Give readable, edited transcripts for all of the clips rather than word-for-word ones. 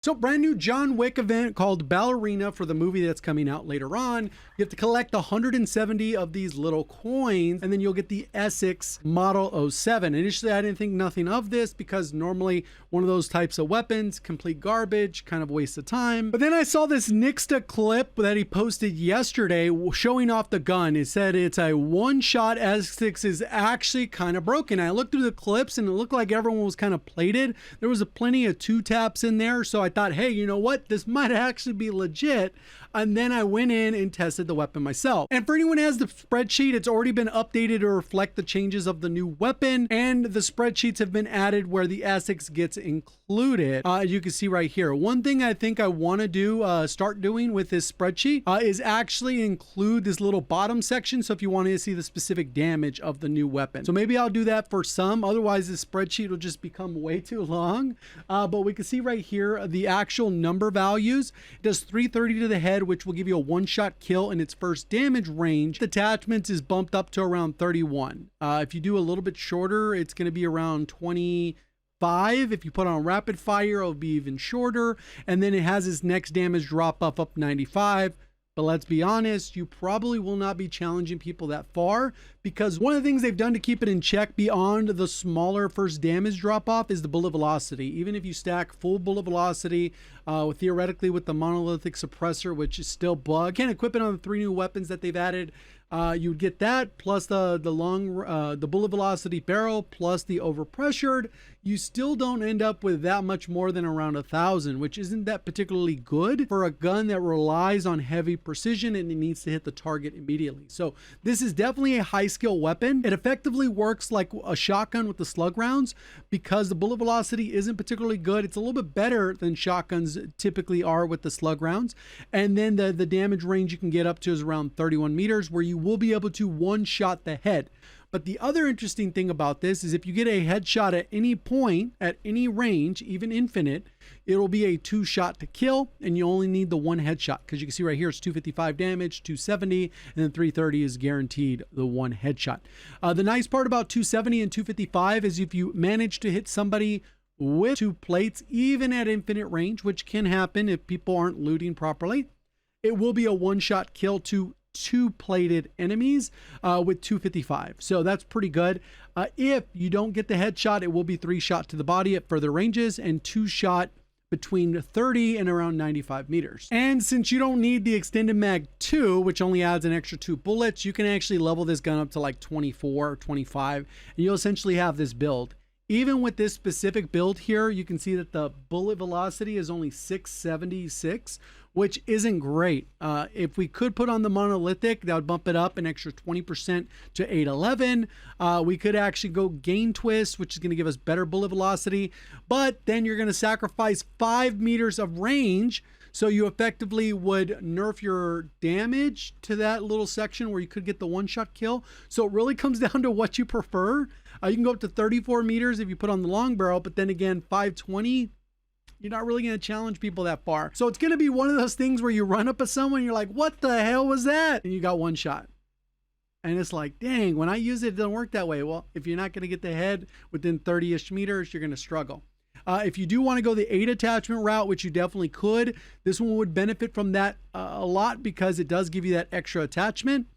So brand new John Wick event called Ballerina for the movie that's coming out later on. You have to collect 170 of these little coins and then you'll get the Essex Model 07. Initially, I didn't think nothing of this because normally one of those types of weapons, complete garbage, kind of waste of time. But then I saw this Nixta clip that he posted yesterday showing off the gun. It said it's a one-shot. Essex is actually kind of broken. I looked through the clips and it looked like everyone was kind of plated. There was plenty of two taps in there. So I thought, hey, you know what? This might actually be legit. And then I went in and tested the weapon myself. And for anyone who has the spreadsheet, it's already been updated to reflect the changes of the new weapon. And the spreadsheets have been added where the Essex gets included. You can see right here. One thing I think I want to do, start doing with this spreadsheet is actually include this little bottom section. So if you want to see the specific damage of the new weapon. So maybe I'll do that for some. Otherwise, this spreadsheet will just become way too long. But we can see right here the actual number values. It does 330 to the head, which will give you a one-shot kill in its first damage range. The attachments is bumped up to around 31. If you do a little bit shorter, it's going to be around 25. If you put on rapid fire, it'll be even shorter. And then it has its next damage drop up 95. But let's be honest, you probably will not be challenging people that far because one of the things they've done to keep it in check beyond the smaller first damage drop off is the bullet velocity. Even if you stack full bullet velocity, theoretically with the monolithic suppressor, which is still bugged, can't equip it on the 3 new weapons that they've added. You would get that plus the bullet velocity barrel plus the overpressured. You still don't end up with that much more than around 1,000, which isn't that particularly good for a gun that relies on heavy precision and it needs to hit the target immediately. So this is definitely a high skill weapon. It effectively works like a shotgun with the slug rounds because the bullet velocity isn't particularly good. It's a little bit better than shotguns typically are with the slug rounds. And then the damage range you can get up to is around 31 meters where you will be able to one-shot the head. But the other interesting thing about this is if you get a headshot at any point, at any range, even infinite, it'll be a 2-shot to kill, and you only need the 1 headshot. Because you can see right here, it's 255 damage, 270, and then 330 is guaranteed the 1 headshot. The nice part about 270 and 255 is if you manage to hit somebody with 2 plates, even at infinite range, which can happen if people aren't looting properly, it will be a 1-shot kill to 2-plated enemies with 255. So that's pretty good. If you don't get the headshot, it will be 3-shot to the body at further ranges and 2-shot between 30 and around 95 meters. And since you don't need the extended mag 2, which only adds an extra 2 bullets, you can actually level this gun up to like 24 or 25, and you'll essentially have this build. Even with this specific build here, you can see that the bullet velocity is only 676, which isn't great. If we could put on the monolithic, that would bump it up an extra 20% to 811. We could actually go gain twist, which is going to give us better bullet velocity, but then you're going to sacrifice 5 meters of range. So you effectively would nerf your damage to that little section where you could get the 1-shot kill. So it really comes down to what you prefer. You can go up to 34 meters if you put on the long barrel, but then again, 520, you're not really going to challenge people that far. So it's going to be one of those things where you run up at someone, you're like, what the hell was that? And you got 1 shot. And it's like, dang, when I use it doesn't work that way. Well, if you're not going to get the head within 30-ish meters, you're going to struggle. If you do want to go the 8 attachment route, which you definitely could, this one would benefit from that a lot because it does give you that extra attachment.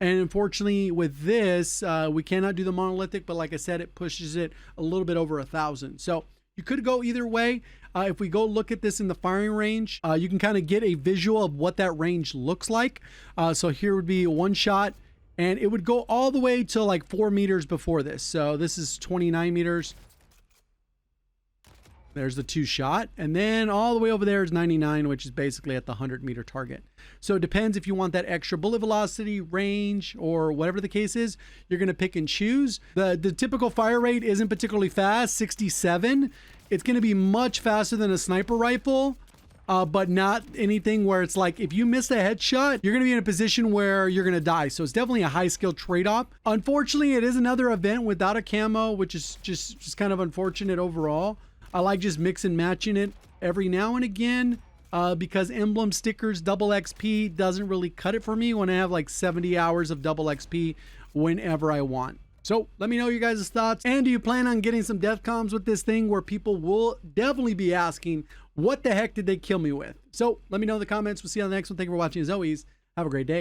And unfortunately with this, we cannot do the monolithic, but like I said, it pushes it a little bit over 1,000. So you could go either way. If we go look at this in the firing range, you can kind of get a visual of what that range looks like. So here would be 1 shot and it would go all the way to like 4 meters before this. So this is 29 meters. There's the 2-shot, and then all the way over there is 99, which is basically at the 100-meter target. So it depends if you want that extra bullet velocity, range, or whatever the case is. You're going to pick and choose. The typical fire rate isn't particularly fast, 67. It's going to be much faster than a sniper rifle, but not anything where it's like if you miss a headshot, you're going to be in a position where you're going to die. So it's definitely a high-skill trade-off. Unfortunately, it is another event without a camo, which is just kind of unfortunate overall. I like just mix and matching it every now and again because emblem stickers, double XP doesn't really cut it for me when I have like 70 hours of double XP whenever I want. So let me know your guys' thoughts. And do you plan on getting some death comms with this thing where people will definitely be asking what the heck did they kill me with? So let me know in the comments. We'll see you on the next one. Thank you for watching. As always, have a great day.